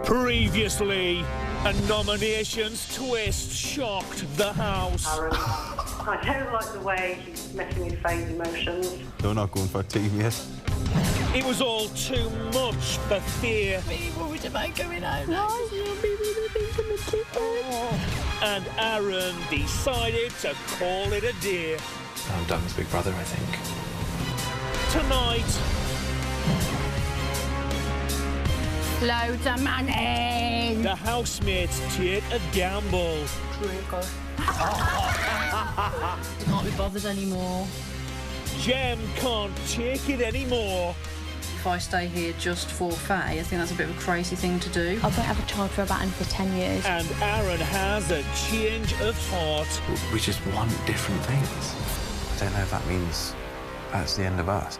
Previously, a nominations twist shocked the house. Aaron, I don't like the way he's messing with Faye's emotions. You're not going for a team yet. It was all too much for Fear. Really worried about going home. And Aaron decided to call it a day. I'm done as Big Brother, I think. Tonight, Loads of money. the housemates take a gamble. Can't be bothered anymore. Jem can't take it anymore. If I stay here just for Faye, I think that's a bit of a crazy thing to do. I won't have a child for about for 10 years. And Aaron has a change of heart. We just want different things. I don't know if that means that's the end of us.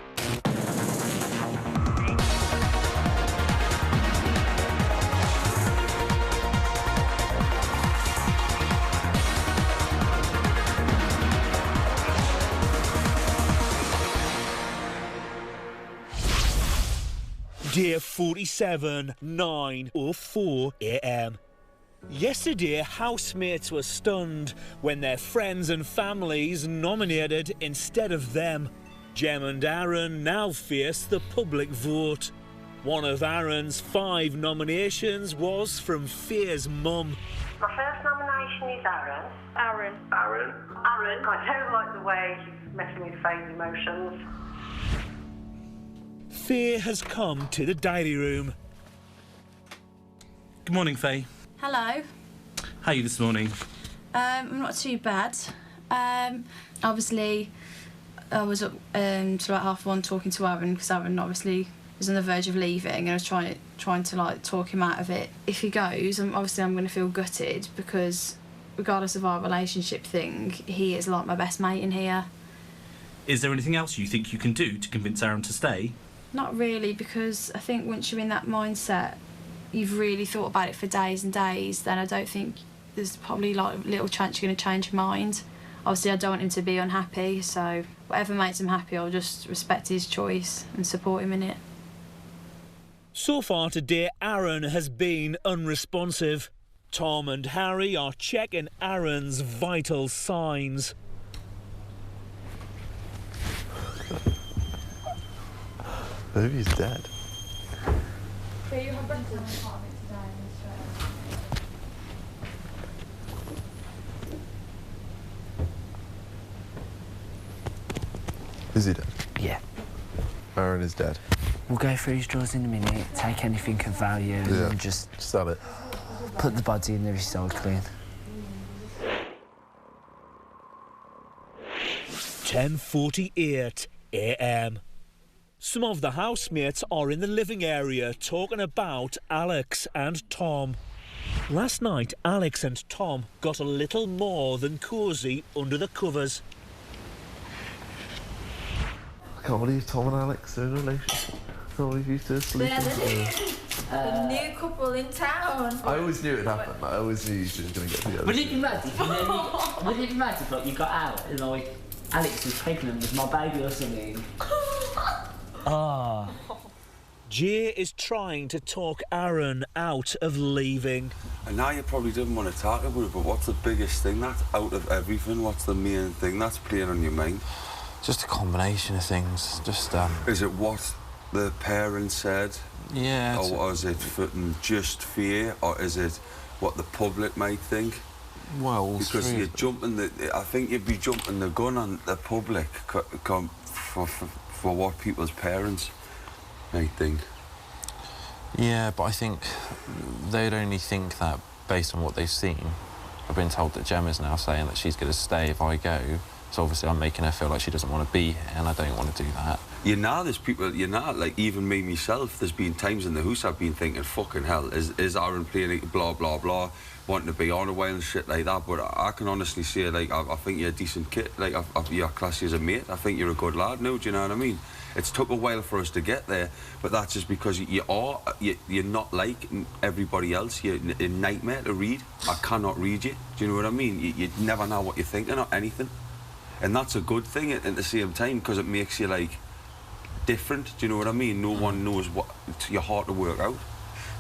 Day 47, 9:04 a.m. Yesterday, housemates were stunned when their friends and families nominated instead of them. Jem and Aaron now face the public vote. One of Aaron's 5 nominations was from Faye's mum. My first nomination is Aaron. Aaron. Aaron. Aaron, I don't like the way he's messing with Faye's emotions. Faye has come to the diary room. Good morning, Faye. Hello. How are you this morning? I'm not too bad. Obviously, I was up till about 1:30 talking to Aaron because Aaron obviously was on the verge of leaving, and I was trying to like talk him out of it. If he goes, I'm going to feel gutted because regardless of our relationship thing, he is like my best mate in here. Is there anything else you think you can do to convince Aaron to stay? Not really, because I think once you're in that mindset, you've really thought about it for days and days, then I don't think there's probably like little chance you're going to change your mind. Obviously, I don't want him to be unhappy, so whatever makes him happy, I'll just respect his choice and support him in it. So far today, Aaron has been unresponsive. Tom and Harry are checking Aaron's vital signs. Maybe he's dead. Is he dead? Yeah. Aaron is dead. We'll go through his drawers in a minute, take anything of value, and then just sell it. put the body in the recycling. 10:48 a.m. Some of the housemates are in the living area talking about Alex and Tom. Last night, Alex and Tom got a little more than cosy under the covers. I can't believe Tom and Alex are in a relationship. I can't believe you two are sleeping together. The new couple in town. I always knew it would happen. I always knew you two were going to get together. Wouldn't it be mad if wouldn't it be mad if like, you got out and like Alex was pregnant with my baby or something? Ah. Jay is trying to talk Aaron out of leaving. And now you probably didn't want to talk about it, but what's the biggest thing that's out of everything? What's the main thing that's playing on your mind? Just a combination of things. Just Is it what the parents said? yeah. Or is it just fear? Or is it what the public might think? Well, all Because three. you're jumping I think you'd be jumping the gun on the public for what people's parents might think. Yeah, but I think they'd only think that based on what they've seen. I've been told that Gemma's now saying that she's going to stay if I go. So obviously I'm making her feel like she doesn't want to be here, and I don't want to do that. There's people, like even me myself, there's been times in the house I've been thinking, fucking hell, is Aaron playing blah, blah, blah, wanting to be on a while and shit like that, but I can honestly say, like, I think you're a decent kid, like, you're classy as a mate, I think you're a good lad now, do you know what I mean? It's took a while for us to get there, but that's just because you're not like everybody else. You're a nightmare to read. I cannot read you, do you know what I mean? You never know what you're thinking or anything. And that's a good thing at the same time, because it makes you, like, different, do you know what I mean? No one knows what, you're hard to work out.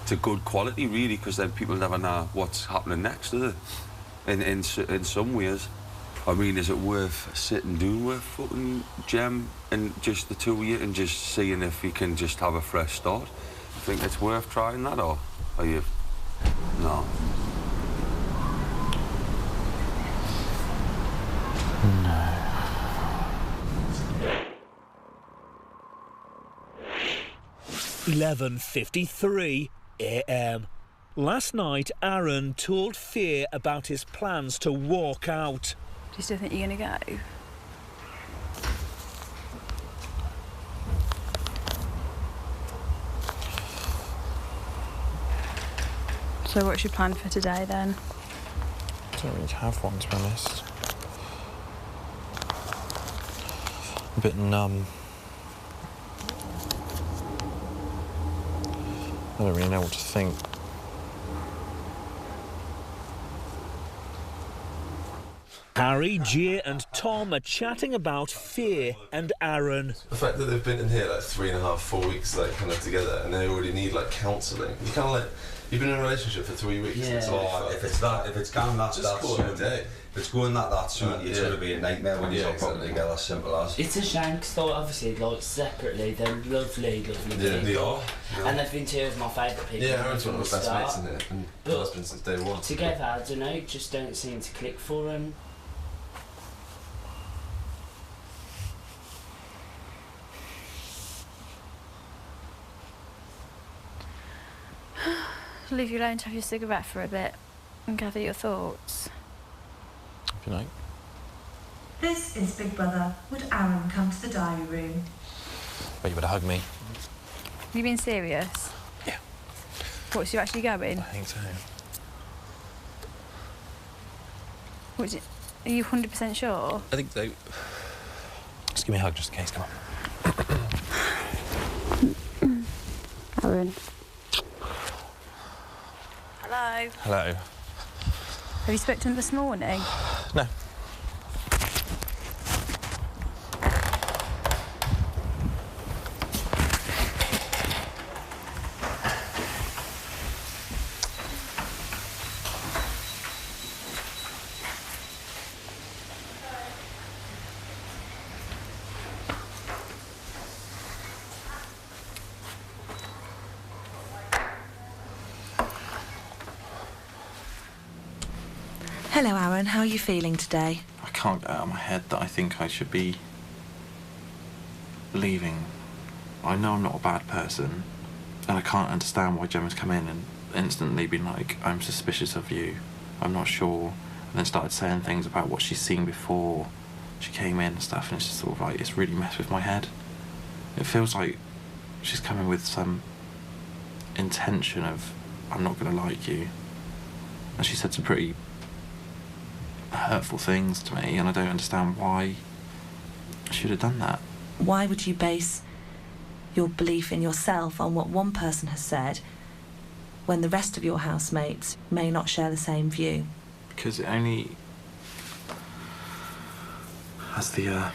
to good quality, really, because then people never know what's happening next, do they? In some ways. I mean, is it worth sitting down with fucking Gem and just the two of you and just seeing if you can just have a fresh start? I think it's worth trying that, or are you? No. No. 11:53 a.m. Last night, Aaron told Fear about his plans to walk out. Do you still think you're going to go? So what's your plan for today then? I don't really have one, to be honest. A bit numb. I don't really know what to think. Harry, Jay and Tom are chatting about Fear and Aaron. The fact that they've been in here like 3.5, 4 weeks, like kind of together, and they already need like counselling. You kind of like, you've been in a relationship for 3 weeks. Yeah. Oh, if it's gone that soon, if it's going that soon, it's going to be a nightmare when you're probably together, as simple as. It's a shame because obviously, like separately, they're lovely people. They are. And they've been two of my favourite people. Yeah, Aaron's one of my best mates in it, and my husband since day one. Together, I don't know, just don't seem to click for them. I'll leave you alone to have your cigarette for a bit and gather your thoughts. If you like. This is Big Brother. Would Aaron come to the diary room? But you better hug me. You being serious? Yeah. What, so you actually going? I think so. What, are you 100% sure? I think so. Just give me a hug just in case, come on. Aaron. Hello. Hello. Have you spoken to him this morning? No. Hello, Aaron. How are you feeling today? I can't get out of my head that I think I should be leaving. I know I'm not a bad person, and I can't understand why Gemma's come in and instantly been like, I'm suspicious of you, I'm not sure, and then started saying things about what she's seen before she came in and stuff, and it's just sort of like, it's really messed with my head. It feels like she's coming with some intention of, I'm not going to like you. And she said some pretty hurtful things to me, and I don't understand why I should have done that. Why would you base your belief in yourself on what one person has said when the rest of your housemates may not share the same view? Because it only, as the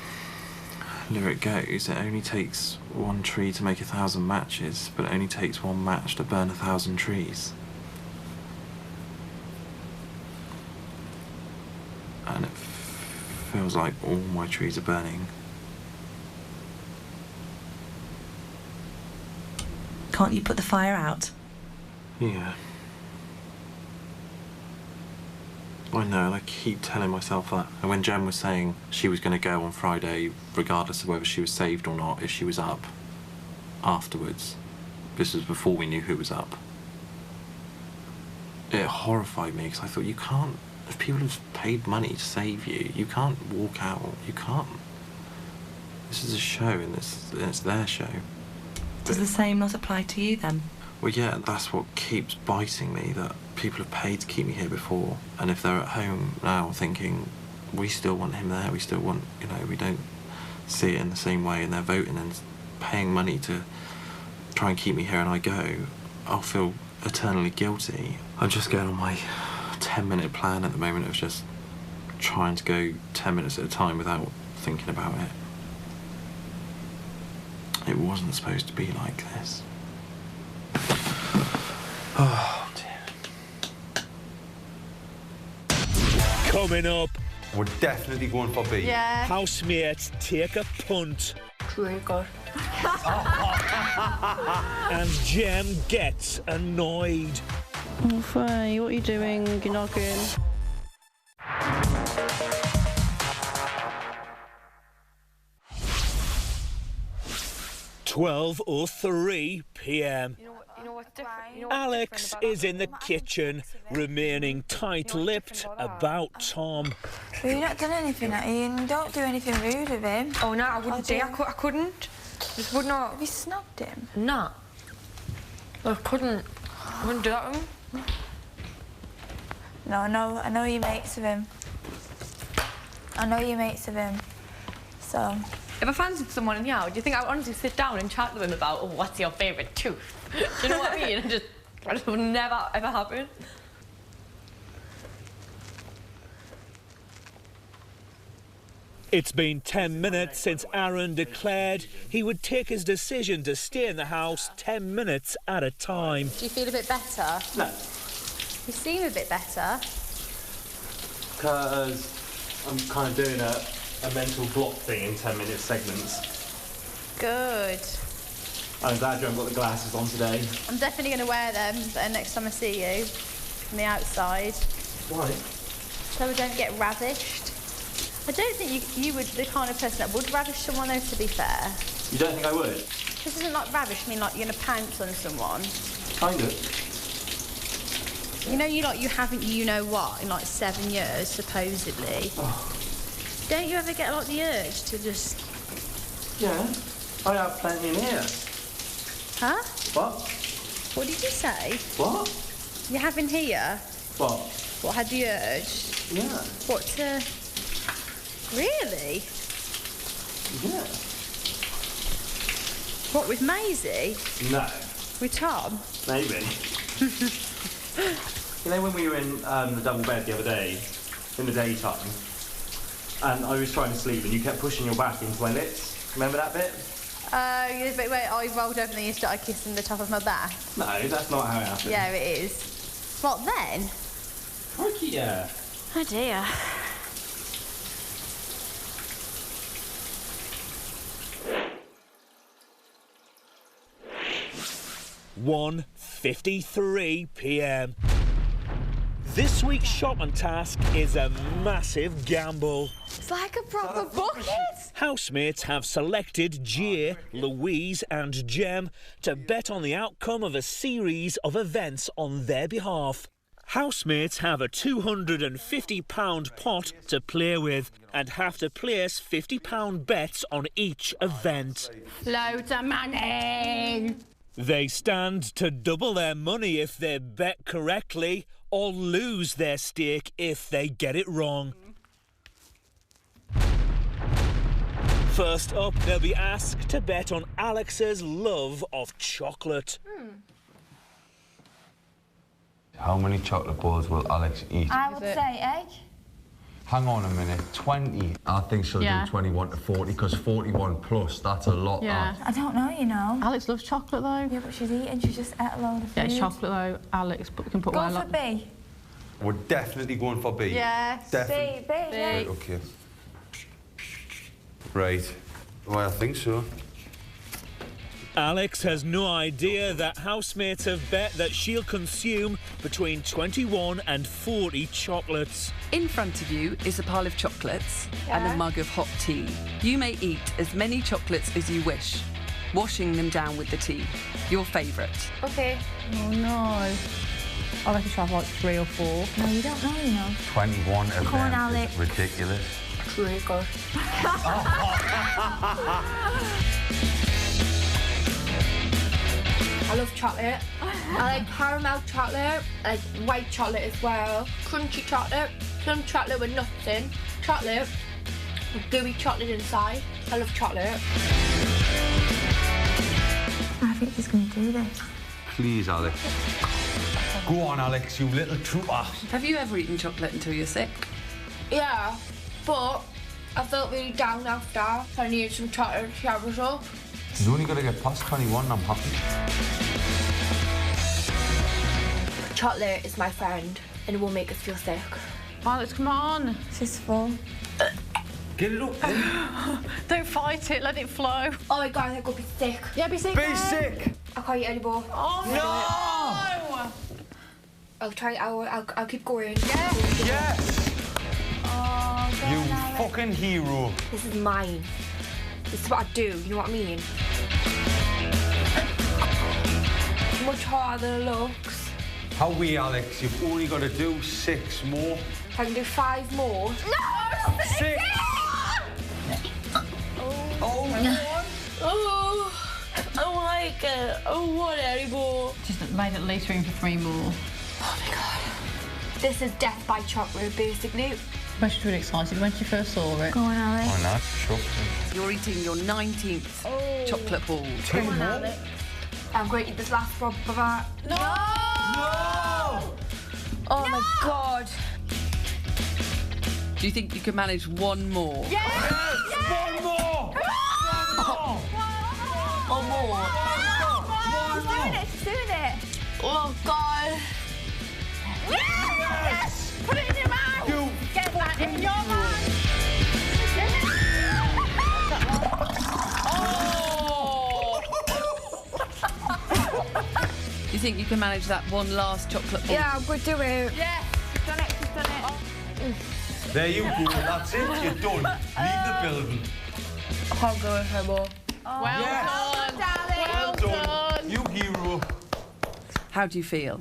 lyric goes, it only takes one tree to make 1,000 matches, but it only takes one match to burn 1,000 trees. And it feels like all my trees are burning. Can't you put the fire out? Yeah. I know, and I keep telling myself that. And when Jem was saying she was going to go on Friday, regardless of whether she was saved or not, if she was up afterwards, this was before we knew who was up, it horrified me, because I thought, you can't, if people have paid money to save you, you can't walk out, you can't. This is a show, and it's their show. Does the same not apply to you then? Well, yeah, that's what keeps biting me, that people have paid to keep me here before, and if they're at home now thinking, we still want him there, we still want, you know, we don't see it in the same way, and they're voting and paying money to try and keep me here, and I go, I'll feel eternally guilty. I'm just going on my 10-minute plan at the moment of just trying to go 10 minutes at a time without thinking about it. It wasn't supposed to be like this. Oh, dear. Coming up. We're definitely going for B. Yeah. Housemates take a punt. Trigger. And Jem gets annoyed. Oh, Faye, what are you doing? You're knocking. (12:03 p.m. Alex is in the kitchen, remaining tight-lipped about Tom. Well, you've not done anything, Ian. Don't do anything rude with him. Oh, no, I wouldn't do. I couldn't. Just would not. Have you snubbed him? No. I couldn't. I wouldn't do that to him. No, I know you're mates with him. I know you're mates with him. So... If I fancied someone in here, do you think I would honestly sit down and chat to them about, oh, what's your favourite tooth? Do you know what I mean? It just would never, ever happen. It's been 10 minutes since Aaron declared he would take his decision to stay in the house 10 minutes at a time. Do you feel a bit better? No. You seem a bit better. Because I'm kind of doing a mental block thing in 10-minute segments. Good. I'm glad you haven't got the glasses on today. I'm definitely going to wear them next time I see you from the outside. Why? So we don't get ravished. I don't think you would the kind of person that would ravish someone, though, to be fair. You don't think I would? This isn't like ravish, I mean like you're going to pounce on someone. Kind of. You know you haven't you know what in like 7 years, supposedly. Oh. Don't you ever get like the urge to just... Yeah, I have plenty in here. Huh? What? What did you say? What? You have in here? What? What, had the urge? Yeah. What to... Really? Yeah. What, with Maisie? No. With Tom? Maybe. You know when we were in the double bed the other day, in the daytime, and I was trying to sleep and you kept pushing your back into my lips? Remember that bit? Yeah, but wait, I rolled over and then you started kissing the top of my back? No, that's not how it happened. Yeah, it is. What, then? Crikey, yeah. Oh, dear. (1:53 p.m. This week's shopping task is a massive gamble. It's like a proper bucket. Housemates have selected Jay, Louise and Jem to bet on the outcome of a series of events on their behalf. Housemates have a £250 pot to play with and have to place £50 bets on each event. Loads of money! They stand to double their money if they bet correctly or lose their stake if they get it wrong. First up, they'll be asked to bet on Alex's love of chocolate. How many chocolate balls will Alex eat? I would say egg. Hang on a minute, 20. I think she'll do 21 to 40, because 41 plus, that's a lot. Yeah. I don't know, you know. Alex loves chocolate, though. Yeah, but she's eating. She just ate a load of food. Yeah, it's chocolate, though. Alex, but we can put Go one for B. We're definitely going for B. Yes. Definitely. B. Right, okay. Right. Well, I think so. Alex has no idea that housemates have bet that she'll consume between 21 and 40 chocolates. In front of you is a pile of chocolates and a mug of hot tea. You may eat as many chocolates as you wish, washing them down with the tea. Your favourite. Okay. Oh, no. I reckon she'll have like 3 or 4. No, you don't know, you know. 21 of Come on, them Alex. is ridiculous. Trigger. I love chocolate. I like caramel chocolate, I like white chocolate as well, crunchy chocolate, some chocolate with nuts in, chocolate with gooey chocolate inside. I love chocolate. I think he's going to do this. Please, Alex. Go on, Alex, you little trooper. Have you ever eaten chocolate until you're sick? Yeah, but I felt really down after, so I needed some chocolate to cheer us up. You've only got to get past 21, I'm happy. Chocolate is my friend and it will make us feel sick. Alex, come on. She's full. Get it up. Don't fight it, let it flow. Oh my god, I think I'll be sick. Yeah, be sick. Be sick. I can't eat anymore. Oh No! I'll try. I'll keep going. Yes. Yes. Oh, You fucking hero. This is mine. This is what I do. You know what I mean? It's much harder than it looks. How we, Alex? You've only got to do 6 more. If I can do 5 more. No! 6. Oh my god. Oh, I don't like it. I don't want it anymore. Just made at least room for 3 more. Oh my god. This is death by chocolate, basically. I was really excited when she first saw it. Go on, Alex. Oh, nice. Chocolate. You're eating your 19th chocolate ball. 2 more? Alex. I'm going to eat this last one of that. No! No! Oh my god. Do you think you can manage 1 more? Yes! Yes! 1 more! 1 more. She's doing it, she's doing it. Oh god. Yes! Put it in your mouth! Get that in your mouth! Do you think you can manage that 1 last chocolate ball? Yeah, I'm going to do it. Yes! She's done it, she's done it. There you go. That's it. You're done. Leave the building. I can't go with her more. Well Yes. done, darling. Well done. You hero. How do you feel?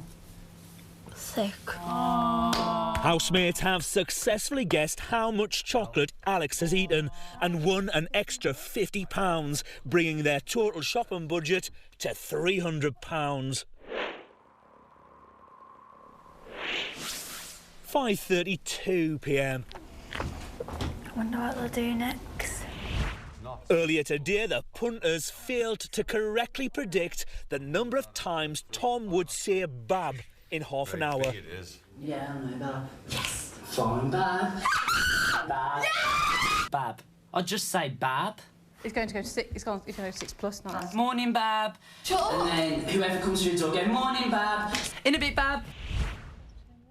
Sick. Housemates have successfully guessed how much chocolate Alex has eaten and won an extra £50, bringing their total shopping budget to £300. 5:32 p.m. I wonder what they'll do next. Earlier today, the punters failed to correctly predict the number of times Tom would say Bab in half an hour. It is. Yeah, I know Bab. Yes! Fine, Bab. Bab. Yeah! Bab. I'd just say Bab. He's going to go to 6. He's going to go 6+ now. Morning, Bab. And then whoever comes through the door, go, morning, Bab. In a bit, Bab.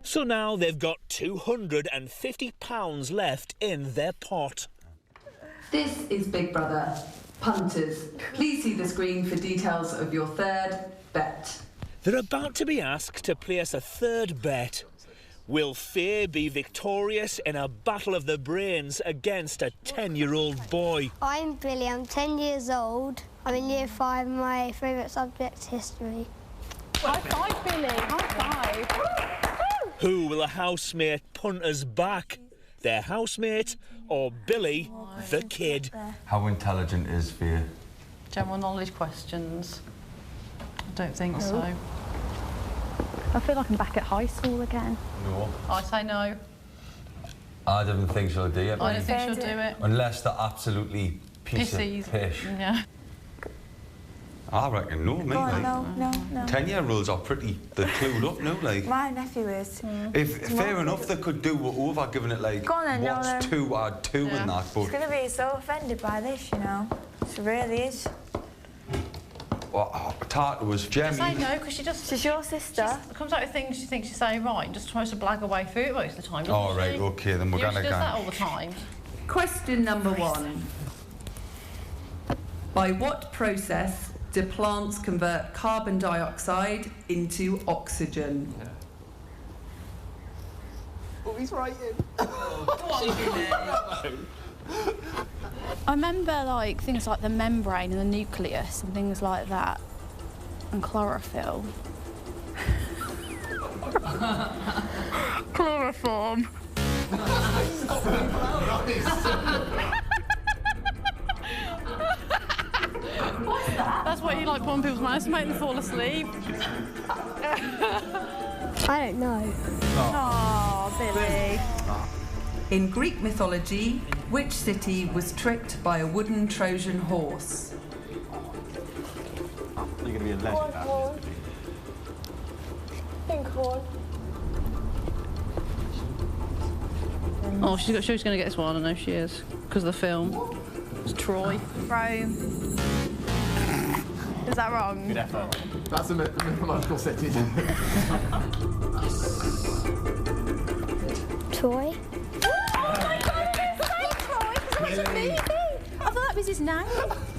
So now they've got £250 left in their pot. This is Big Brother. Punters, please see the screen for details of your 3rd bet. They're about to be asked to place a 3rd bet. Will Faye be victorious in a battle of the brains against a 10-year-old boy? I'm Billy, I'm 10 years old. I'm in year 5, my favourite subject's history. High 5, Billy, high 5. Who will a housemate punters back? Their housemate or Billy the kid? How intelligent is Faye? General knowledge questions. I don't think so. I feel like I'm back at high school again. No. I say no. I don't think she'll do it. I don't think she'll do it. Unless they're absolutely Pissies. of pish. Yeah. I reckon no, me. Go on, Like, no. 10-year-olds are they're clued up now, like. My nephew is. If fair enough, they could do what over, giving it like, Go on then, what's Nolan. 2, add 2 in that, but... She's going to be so offended by this, you know. She really is. Well, Tata was Jamie. Say no, because she just... She's your sister. She comes out with things she thinks she's saying right and just tries to blag her way through it most of the time, doesn't Oh, right, she? OK, then we're Yeah, gonna she does that go. all the time. Question number 1. By what process do plants convert carbon dioxide into oxygen? Oh, he's writing. I remember like things like the membrane and the nucleus and things like that, and chlorophyll. Chloroform. That's what you like put on people's mouths to make them fall asleep. I don't know. Oh, Billy. In Greek mythology, which city was tricked by a wooden Trojan horse? You're going to be a legend now. Oh, she's going to get this one. I know she is because of the film. It's Troy. Rome. Is that wrong? Good effort. That's a mythological city. Troy. Oh my God, it's like Troy, because that's a movie. I thought that was his name. I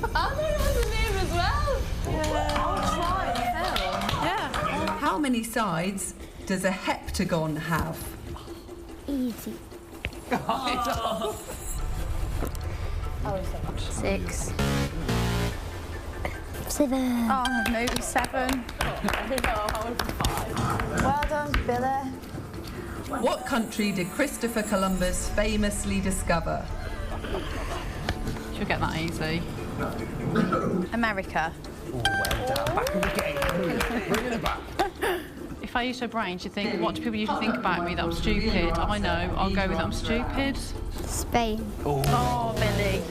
thought it was a name as well. Troy, the film. Yeah. How many sides does a heptagon have? Easy. Oh. 6. 7. Oh, maybe 7. Well done, Billy. What country did Christopher Columbus famously discover? Should get that easy. America. Oh, well done. Back in the game. Bringing it back. If I use her brain, she'd think, what do people usually think about me? That I'm stupid. I know, I'll go with I'm stupid. Spain. Oh, Billy.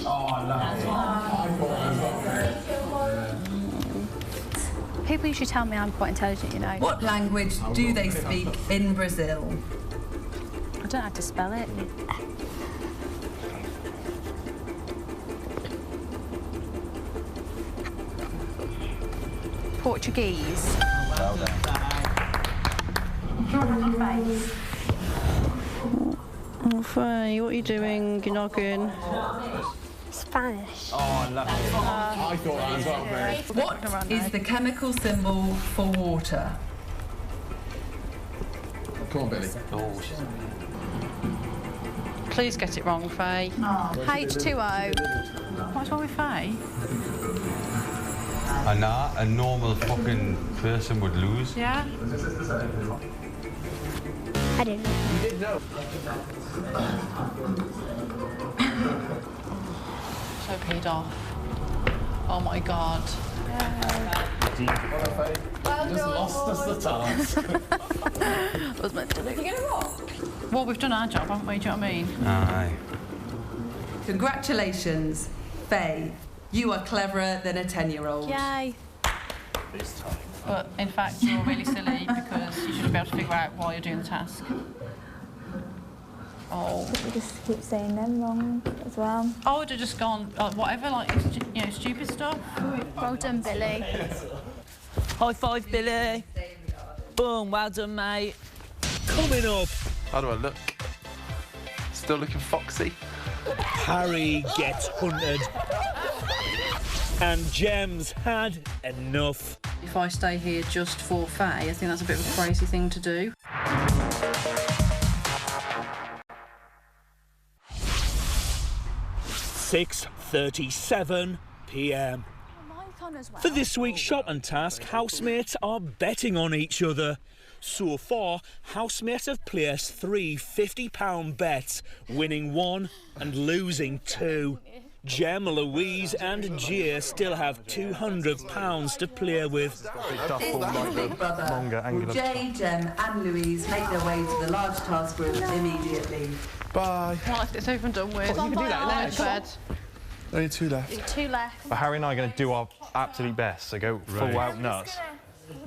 Oh, I love it. People usually tell me I'm quite intelligent, you know. What language do they speak in Brazil? I don't know how to spell it. Portuguese. Well done. Oh, Faye, what are you doing? You're noggin. Spanish. Oh, I love it. I thought that as well, Mary. What is the chemical symbol for water? Come on, Billy. Please get it wrong, Faye. H2O. What's wrong with Faye? And a normal fucking person would lose. Yeah? I didn't know. You did know. So peed off. Oh my God. Well just lost us the task. Was meant to be. Well, we've done our job, haven't we? Do you know what I mean? Aye. Congratulations, Faye. You are cleverer than a 10-year-old. Yay. This time. But in fact, you're really silly because you should be able to figure out why you're doing the task. Oh. We just keep saying them wrong as well. I would have just gone, whatever, like, you know, stupid stuff. Well done, Billy. High five, Billy. Boom, well done, mate. Coming up. How do I look? Still looking foxy? Harry gets hunted. And Jem's had enough. If I stay here just for Faye, I think that's a bit of a crazy thing to do. 6:37 p.m. For this week's shopping task, housemates are betting on each other. So far, housemates have placed 3 £50 bets, winning 1 and losing 2. Jem, Louise and Gia still have £200 to play with. Will Jay, Jem and Louise make their way to the large task room immediately? Bye. Well, it's over and done with. You can do that in there. Only 2 left. 2 left. But Harry and I are going to do our absolute best, so go full out nuts.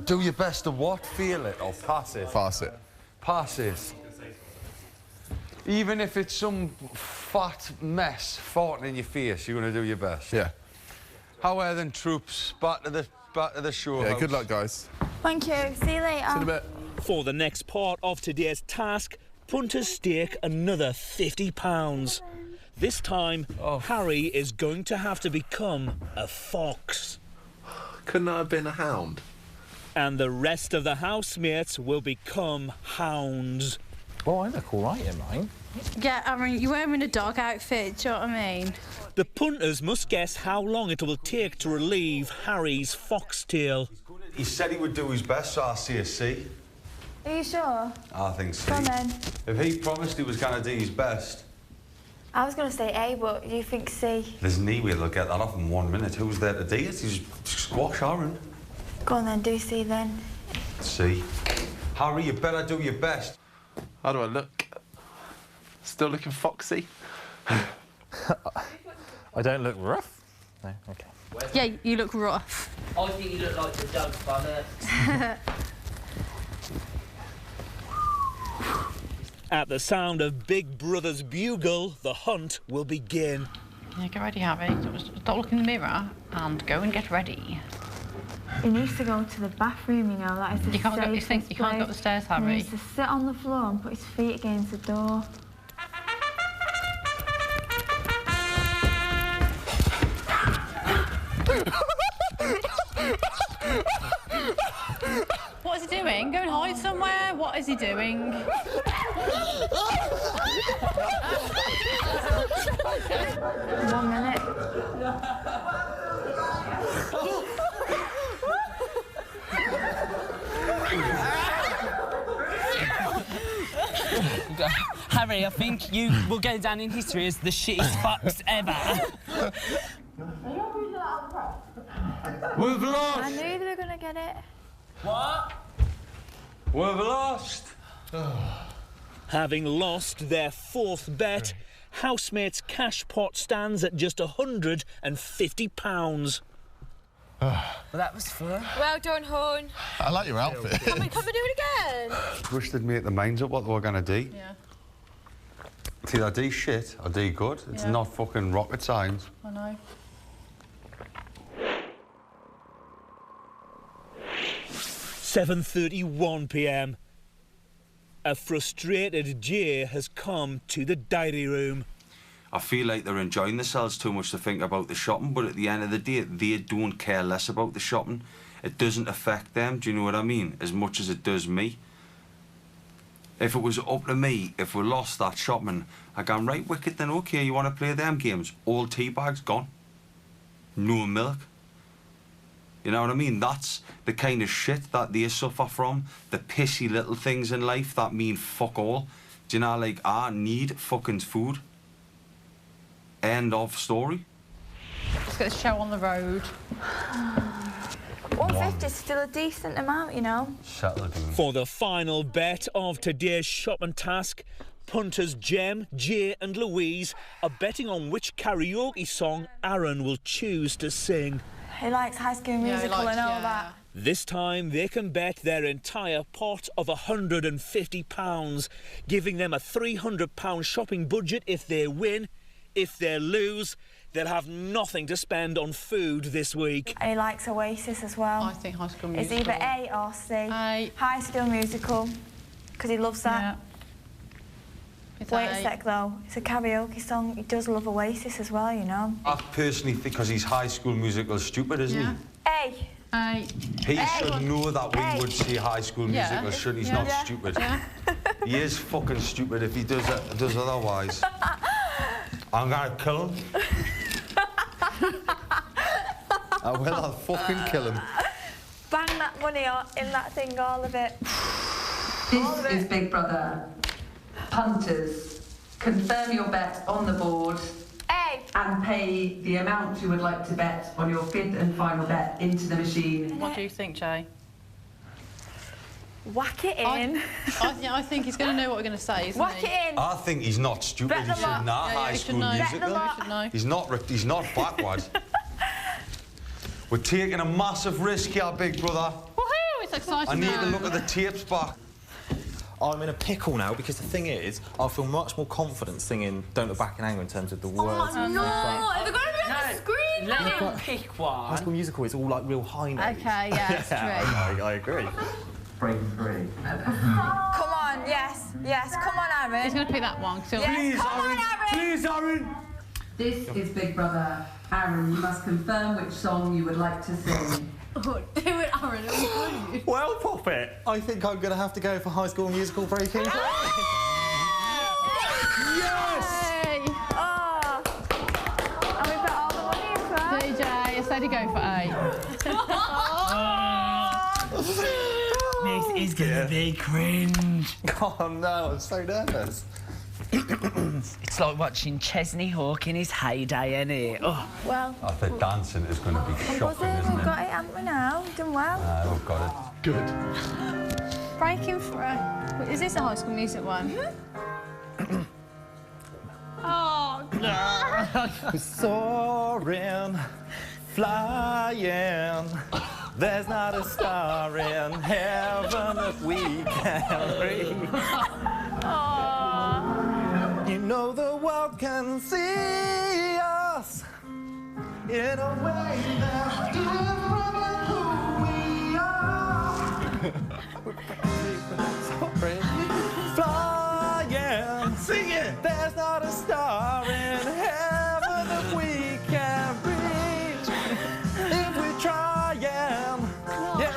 Do your best to what? Feel it or pass it? Pass it. Pass it. Even if it's some fat mess farting in your face, you're going to do your best. Yeah. How are then, troops? Back to the show. Yeah, good luck, guys. Thank you. See you later. See you in a bit. For the next part of today's task, punters stake another £50. This time, Harry is going to have to become a fox. Couldn't I have been a hound? And the rest of the housemates will become hounds. Well, I look all right in mine. Yeah, I mean, you're wearing a dog outfit, do you know what I mean? The punters must guess how long it will take to relieve Harry's foxtail. He said he would do his best, so I'll see a C. Are you sure? I think C. Come on. If he promised he was going to do his best, I was going to say A, but you think C? there's no way they'll get that off in 1 minute. Who's there to do it? He's squash Aaron. Go on then, do C then. C. Harry, you better do your best. How do I look? Still looking foxy? I don't look rough? No, OK. Yeah, you look rough. I think you look like the Doug Funner. At the sound of Big Brother's bugle, the hunt will begin. Yeah, get ready, Harry. Just don't look in the mirror and go and get ready. He needs to go to the bathroom, you know, that is the You can't go, you safest can't go up the place. stairs, He Harry. needs to sit on the floor and put his feet against the door. What is he doing? Go and hide somewhere? What is he doing? 1 minute. Harry, I think you will go down in history as the shittest fucks ever. We've lost! I knew they were going to get it. What? We've lost! Having lost their fourth bet, housemates' cash pot stands at just £150. Well, that was fun. Well done, hon. I like your outfit. Can we do it again? Wish they'd made their minds up what they were going to do. Yeah. It's either do shit or do good. It's Yeah. not fucking rocket science. I know. 7:31 p.m. A frustrated Jay has come to the diary room. I feel like they're enjoying themselves too much to think about the shopping, but at the end of the day, they don't care less about the shopping. It doesn't affect them, do you know what I mean? As much as it does me. If it was up to me, if we lost that shopping, I go, right, wicked, then okay, you want to play them games? All tea bags gone. No milk. You know what I mean? That's the kind of shit that they suffer from. The pissy little things in life that mean fuck all. Do you know, like, I need fucking food. End of story. Let's get the show on the road. 150 is still a decent amount, you know. For the final bet of today's shopping task, punters Jem, Jay and Louise are betting on which karaoke song Aaron will choose to sing. He likes High School Musical and all that. This time they can bet their entire pot of £150, giving them a £300 shopping budget if they win. If they lose, they'll have nothing to spend on food this week. And he likes Oasis as well. I think High School It's Musical. either A or C. A. High School Musical, because he loves that. Yeah. It's Wait A. a sec though, it's a karaoke song. He does love Oasis as well, you know. I personally think because he's High School Musical stupid, isn't Yeah. A. A. he? He should know that we would see High School Yeah. Musical, shouldn't he? He's Yeah. not Yeah. stupid. Yeah. He is fucking stupid if he does otherwise. I'm gonna kill him. I will, I'll fucking kill him. Bang that money in that thing, all of it. This is Big Brother. Punters, confirm your bet on the board. A. And pay the amount you would like to bet on your fifth and final bet into the machine. What do you think, Jay? Whack it in. I think he's going to know what we're going to say, isn't Whack he? it in. I think he's not stupid. Bet He them should up. know Yeah, High he should School know. Musical. Bet them up. He should know. He's not backward. We're taking a massive risk here, Big Brother. Woohoo! It's exciting. I need now. to look at the tapes back. I'm in a pickle now because the thing is, I feel much more confident singing Don't Look Back in Anger in terms of the words. Oh, no! They're going to be on the screen Let now. him pick one. High School Musical is all like real high notes. Okay, yeah, that's true. I agree. Break free. Come on, yes, yes. Come on, Aaron. He's going to pick that one. Yes, come on, Aaron. Please, Aaron! This is Big Brother. Aaron, you must confirm which song you would like to sing. Oh, do it, Aaron. It was good. Well, Poppet, I think I'm going to have to go for High School Musical Breaking Free. Yes! Hey, Oh. And we put all the money in for that. DJ, I said he'd go for A. This is gonna be cringe. Oh no, I'm so nervous. It's like watching Chesney Hawke in his heyday, isn't it? Oh. Well, I think dancing is going to be shocking, buzzing, isn't we've it? got it, haven't we now? We've done well. We've got it. Good. Breaking Free. Is this a High School Music one? Oh, We're soaring, flying. There's not a star in heaven that we can reach. You know the world can see us in a way that's different than who we Flying, sing it. There's not a star in heaven that we can reach. If we try, yeah,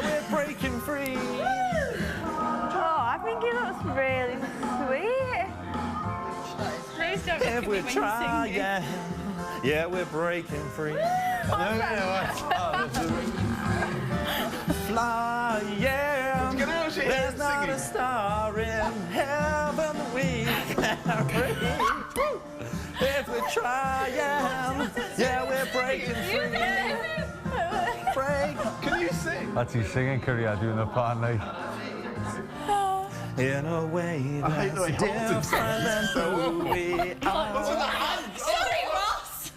we're breaking free. Oh, I think he looks really sweet. Please don't If we try, yeah, we're breaking free. Flying, there's not a star in heaven we can reach. If we try, yeah, we're breaking free. Can you sing? That's his singing career, doing the part like. In a way that's different than who we are. Sorry, Ross!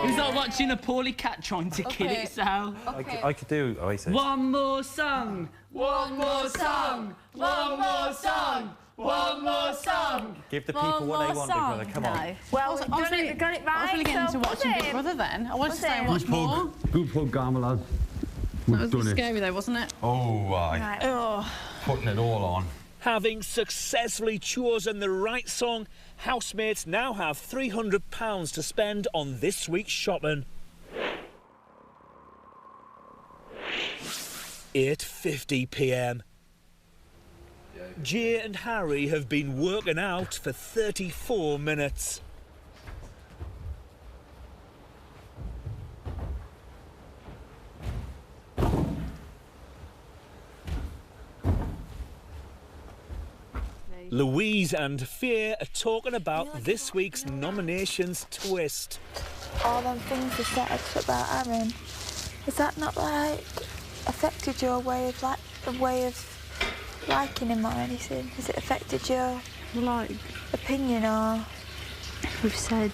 It's like watching a poorly cat trying to kill itself. I could do Oasis. One more song! One more song! One more song! One more song! Give the people what they want, Big Brother. Come on. Well, I was really got it right. I was really getting into watching Big Brother then. I wanted to stay and watch more. Good plug, Garma, lads. That was a bit scary though, wasn't it? Oh, aye. Right. Oh. Putting it all on. Having successfully chosen the right song, housemates now have £300 to spend on this week's shopping. 8:50 p.m. Jay and Harry have been working out for 34 minutes. Louise and Faye are talking about this week's nominations twist. All them things you said about Aaron, has that not like affected your way of liking him or anything? Has it affected your opinion or? We've said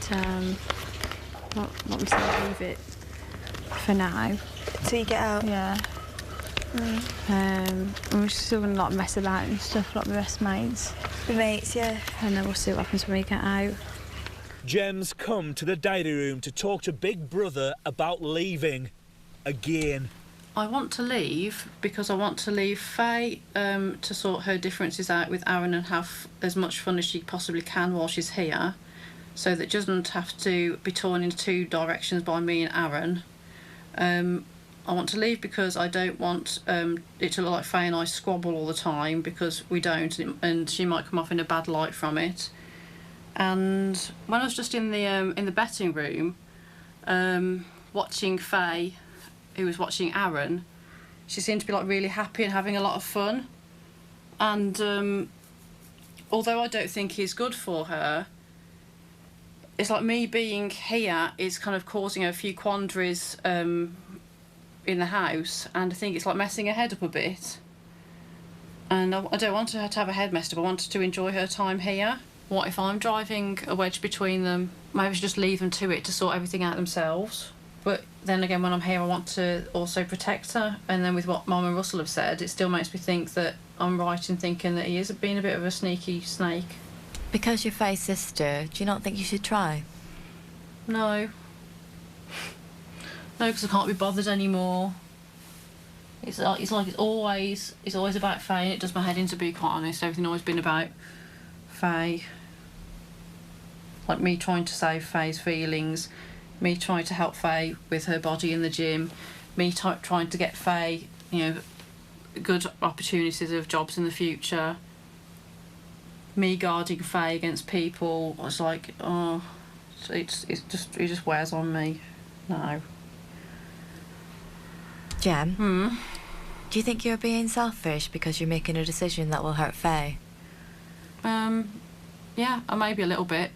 what we said, leave it for now. Till you get out. Yeah. And we're still gonna like mess about and stuff like my best mates. The mates, yeah. And then we'll see what happens when we get out. Jem's come to the diary room to talk to Big Brother about leaving. Again. I want to leave because I want to leave Faye to sort her differences out with Aaron and have as much fun as she possibly can while she's here, so that she doesn't have to be torn in two directions by me and Aaron. I want to leave because I don't want it to look like Faye and I squabble all the time, because we don't, and she might come off in a bad light from it. And when I was just in the betting room, watching Faye, who was watching Aaron, she seemed to be like really happy and having a lot of fun. And although I don't think he's good for her, it's like me being here is kind of causing her a few quandaries in the house, and I think it's like messing her head up a bit. And I don't want her to have her head messed up. I want her to enjoy her time here. What if I'm driving a wedge between them? Maybe I should just leave them to it to sort everything out themselves. But then again, when I'm here, I want to also protect her. And then with what Mum and Russell have said, it still makes me think that I'm right in thinking that he is being a bit of a sneaky snake. Because you're Faye's sister, do you not think you should try? No. No, because I can't be bothered anymore. It's always about Faye, and it does my head in, to be quite honest. Everything always been about Faye. Like me trying to save Faye's feelings, me trying to help Faye with her body in the gym, me trying to get Faye, good opportunities of jobs in the future, me guarding Faye against people. I was like, oh, it just wears on me. No. Jem, do you think you're being selfish because you're making a decision that will hurt Faye? Yeah, maybe a little bit,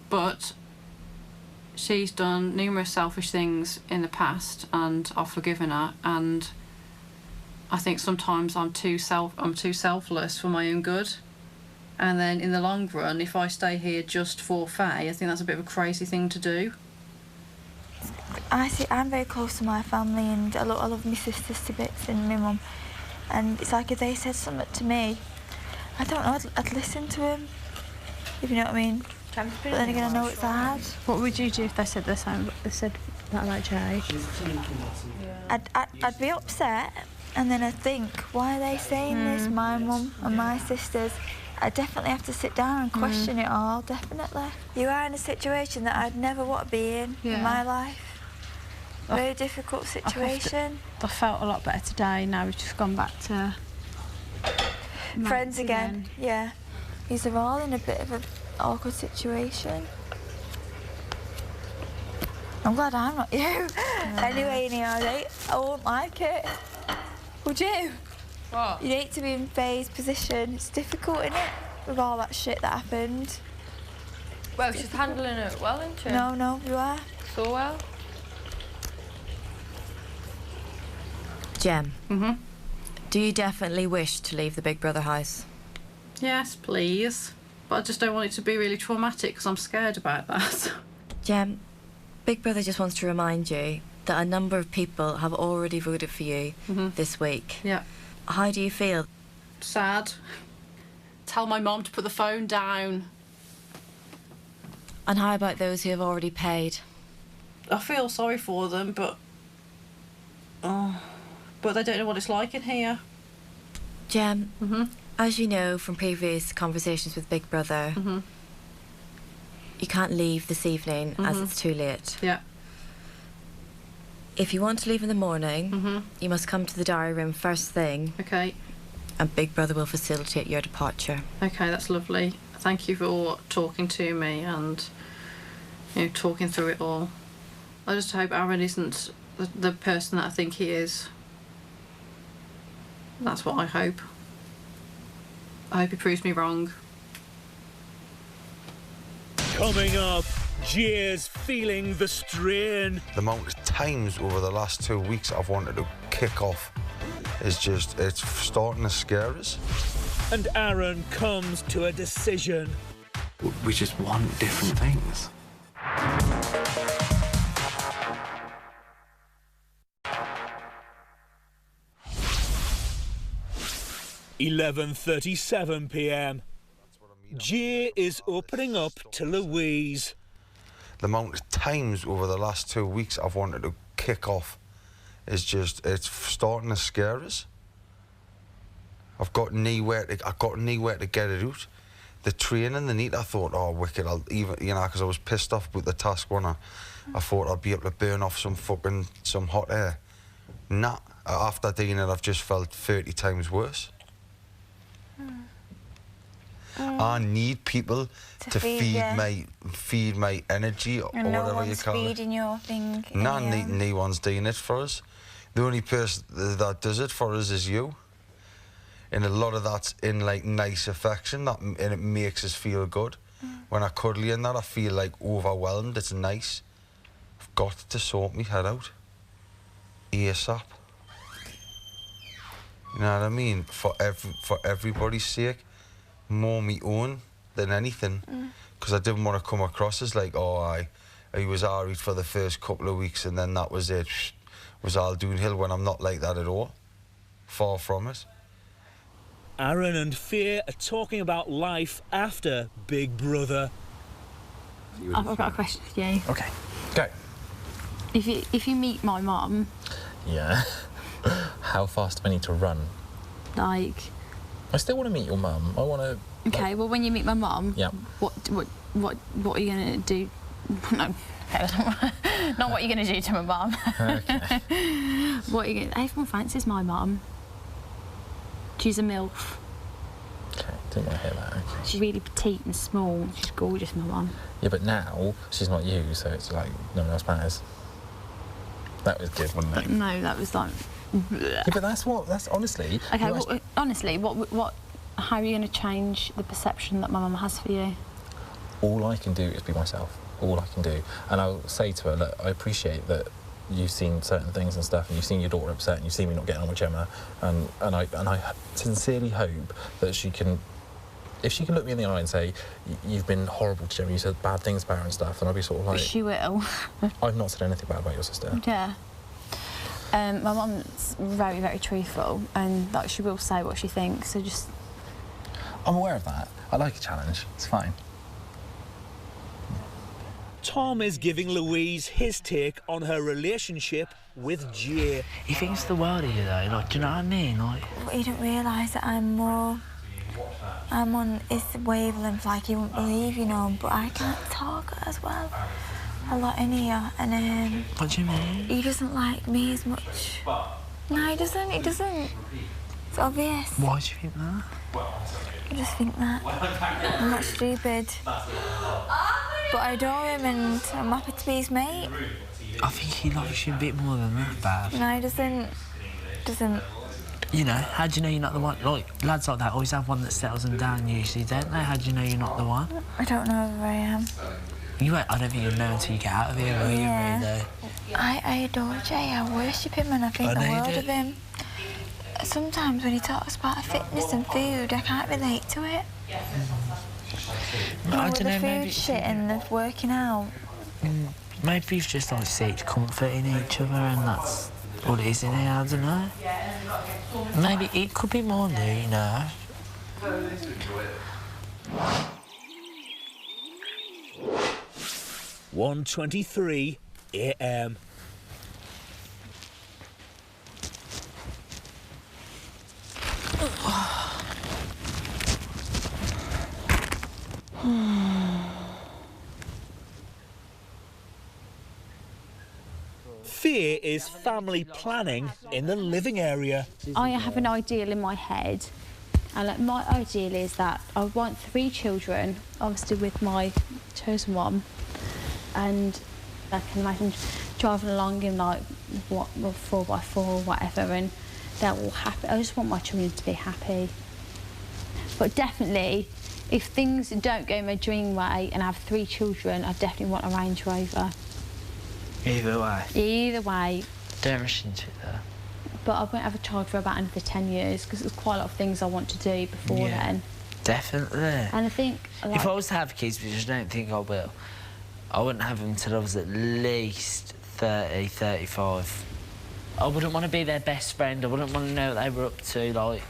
but she's done numerous selfish things in the past, and I've forgiven her. And I think sometimes I'm too selfless for my own good. And then in the long run, if I stay here just for Faye, I think that's a bit of a crazy thing to do. I'm very close to my family, and I love my sisters to bits and my mum. And it's like if they said something to me, I don't know, I'd listen to them, if you know what I mean. But then again, I know it's hard. What would you do if they said that about Jay? I'd be upset, And then I think, why are they saying this, my mum and my sisters? I definitely have to sit down and question it all, definitely. You are in a situation that I'd never want to be in my life. Very difficult situation. I felt a lot better today. Now we've just gone back to friends again. Yeah. These are all in a bit of an awkward situation. I'm glad I'm not you. Anyway, I won't like it. Would you? What? You'd hate to be in Faye's position. It's difficult, isn't it? With all that shit that happened. Well, she's handling it well, isn't she? No, you are. So well. Jem. Do you definitely wish to leave the Big Brother house? Yes, please. But I just don't want it to be really traumatic because I'm scared about that. Jem, Big Brother just wants to remind you that a number of people have already voted for you this week. Yeah. How do you feel? Sad. Tell my mum to put the phone down. And how about those who have already paid? I feel sorry for them, but they don't know what it's like in here. Jem, as you know from previous conversations with Big Brother, you can't leave this evening as it's too late. Yeah. If you want to leave in the morning, you must come to the diary room first thing. Okay. And Big Brother will facilitate your departure. Okay, that's lovely. Thank you for talking to me and, talking through it all. I just hope Aaron isn't the person that I think he is. That's what I hope. I hope he proves me wrong. Coming up, Jay's feeling the strain. The amount of times over the last 2 weeks I've wanted to kick off is just, it's starting to scare us. And Aaron comes to a decision. We just want different things. 11:37 p.m. Jay is opening up to Louise. The amount of times over the last 2 weeks I've wanted to kick off is just, it's starting to scare us. I've got nowhere to get it out. The training, the need, I thought, oh, wicked, I'll even, because I was pissed off with the task one. I thought I'd be able to burn off some hot air. Nah, after doing it, I've just felt 30 times worse. I need people to feed my energy, or and whatever no you one's call it. feeding your thing. Nah, no one's doing it for us. The only person that does it for us is you. And a lot of that's in like nice affection, and it makes us feel good. When I cuddle you and that, I feel like overwhelmed. It's nice. I've got to sort my head out ASAP. You know what I mean? For everybody's sake, more me own than anything. Because I didn't want to come across as like, oh, I was alright for the first couple of weeks and then that was it. Was all downhill, when I'm not like that at all. Far from it. Aaron and Faye are talking about life after Big Brother. I've got a question for you. Okay, go. If you meet my mum, Yeah. How fast do I need to run? like, I still want to meet your mum. I want to. okay, well, when you meet my mum, Yeah. what are you gonna do? No, not what you're gonna do to my mum. Okay. What are you gonna? Everyone fancies my mum. She's a MILF. Okay, didn't want to hear that. Okay. She's really petite and small. She's gorgeous, my mum. Yeah, but now she's not you, so it's like no one else matters. That was good, wasn't it? No, that was like. Yeah, but that's honestly. Okay, honestly, what? How are you going to change the perception that my mum has for you? All I can do is be myself. All I can do, and I'll say to her, look, I appreciate that you've seen certain things and stuff, and you've seen your daughter upset, and you've seen me not getting on with Gemma, and I sincerely hope that she can, if she can look me in the eye and say, you've been horrible to Gemma, you said bad things about her and stuff, and I'll be sort of like, She will. I've not said anything bad about your sister. Yeah. My mum's very, very truthful, and like she will say what she thinks. So just. I'm aware of that. I like a challenge. It's fine. Tom is giving Louise his take on her relationship with Jay. He thinks the world of you though, like, do you know what I mean? Like, But he don't realise that I'm on his wavelength, like he won't believe, you know, but I can't talk as well a lot in here, and what do you mean? he doesn't like me as much. No, he doesn't, It's obvious. Why do you think that? I just think that. I'm not stupid. But I adore him and I'm happy to be his mate. I think he likes you a bit more than that, Bab. No, he doesn't. You know, how do you know you're not the one? Like, lads like that always have one that settles them down usually, don't they? How do you know you're not the one? I don't know who I am. You won't, I don't think you'll know until you get out of here, will you, really? I adore Jay, I worship him and I think the world of him. Sometimes when he talks about fitness and food, I can't relate to it. You know, with the food shit and the working out. Maybe you've just like seek comfort in each other and that's all it is in here, I don't know. Maybe it could be more new, you know. 1:23 a.m. Fear is family planning in the living area. I have an ideal in my head, and like, my ideal is that I want 3 children, obviously with my chosen one, and I can imagine driving along in like 4x4 or whatever, and they're all happy. I just want my children to be happy. But definitely, if things don't go my dream way and I have 3 children, I definitely want a Range Rover. Either way. Either way. Don't rush into it though. But I won't have a child for about another 10 years because there's quite a lot of things I want to do before then. Definitely. And I think... Like, if I was to have kids, which I don't think I will, I wouldn't have them until I was at least 30, 35. I wouldn't want to be their best friend. I wouldn't want to know what they were up to. Like,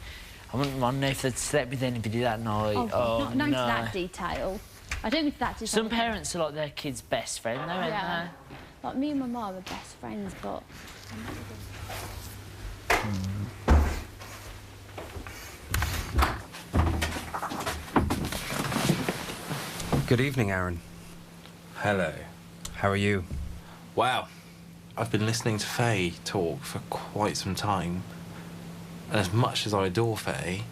I wouldn't want to know if they'd slept with anybody that night. Not into that detail. I don't think that detail. Some parents are like their kid's best friend, though, aren't they? Like, me and my mum are best friends, but... Good evening, Aaron. Hello. How are you? Wow. I've been listening to Faye talk for quite some time. And as much as I adore Faye,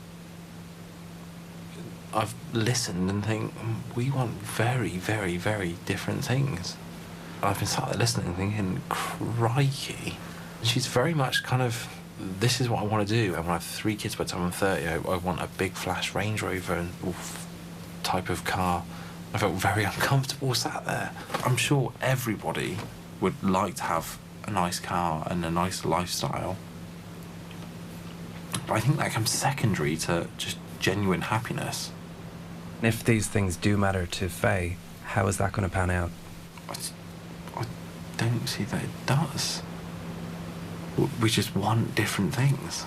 I've listened and think, we want very, very, very different things. I've been sat there listening and thinking, crikey. She's very much kind of, this is what I want to do. And when I have 3 kids by the time I'm 30, I want a big flash Range Rover and type of car. I felt very uncomfortable sat there. I'm sure everybody would like to have a nice car and a nice lifestyle. But I think that comes secondary to just genuine happiness. If these things do matter to Faye, how is that going to pan out? I don't see that it does. We just want different things.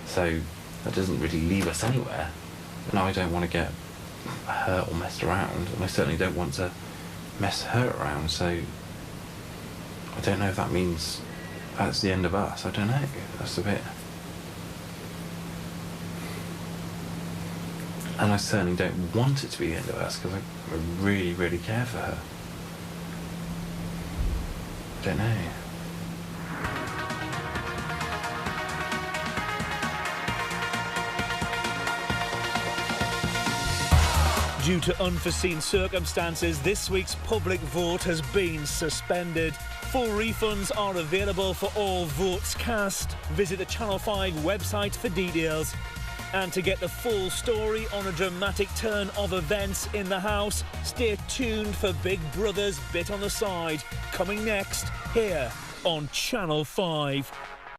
So that doesn't really leave us anywhere. And I don't want to get hurt or messed around, and I certainly don't want to mess her around, so I don't know if that means that's the end of us. I don't know. That's a bit... And I certainly don't want it to be the end of us, because I really, really care for her. I don't know. Due to unforeseen circumstances, this week's public vote has been suspended. Full refunds are available for all votes cast. Visit the Channel 5 website for details. And to get the full story on a dramatic turn of events in the house, stay tuned for Big Brother's Bit on the Side, coming next here on Channel 5.